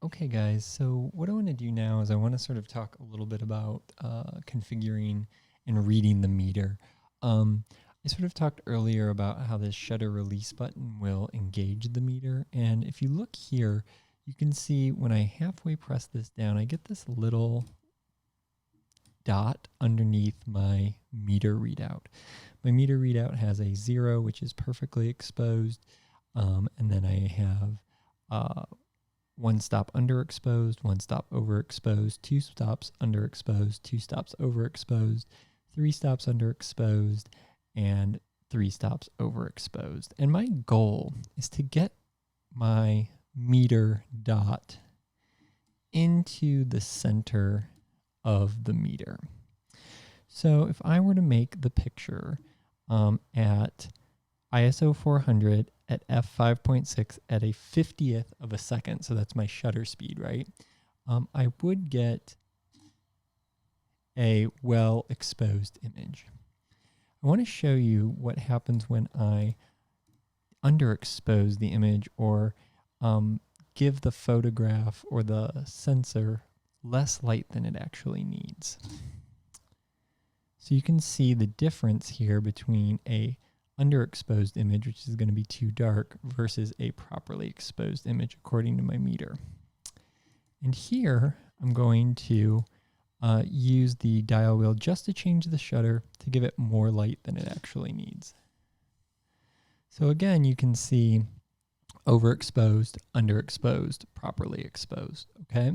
Okay guys, so what I want to do now is I want to sort of talk a little bit about configuring and reading the meter. I sort of talked earlier about how this shutter release button will engage the meter, and if you look here, you can see when I halfway press this down, I get this little dot underneath my meter readout. My meter readout has a 0, which is perfectly exposed, and then I have one stop underexposed, one stop overexposed, two stops underexposed, two stops overexposed, three stops underexposed, and three stops overexposed. And my goal is to get my meter dot into the center of the meter. So if I were to make the picture at ISO 400 at f5.6 at a 50th of a second, so that's my shutter speed, right? I would get a well-exposed image. I want to show you what happens when I underexpose the image or give the photograph or the sensor less light than it actually needs. So you can see the difference here between a underexposed image, which is going to be too dark, versus a properly exposed image according to my meter. And here I'm going to use the dial wheel just to change the shutter to give it more light than it actually needs. So again, you can see overexposed, underexposed, properly exposed, okay?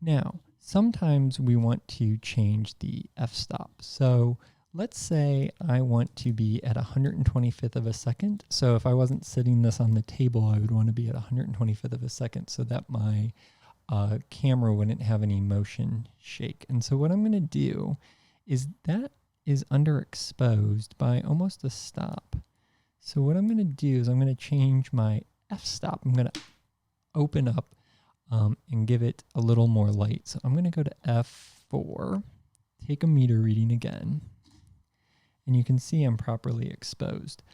Now, sometimes we want to change the f-stop. So let's say I want to be at 125th of a second. So if I wasn't sitting this on the table, I would want to be at 125th of a second so that my camera wouldn't have any motion shake. And so what I'm going to do is that is underexposed by almost a stop. So what I'm going to do is I'm going to change my f-stop. I'm going to open up and give it a little more light. So I'm going to go to f4, take a meter reading again, and you can see I'm properly exposed.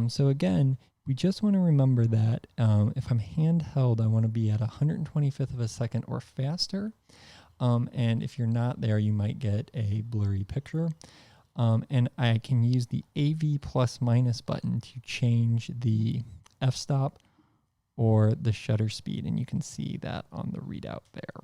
So again, we just want to remember that if I'm handheld, I want to be at 125th of a second or faster. And if you're not there, you might get a blurry picture. And I can use the AV plus minus button to change the f-stop or the shutter speed, and you can see that on the readout there.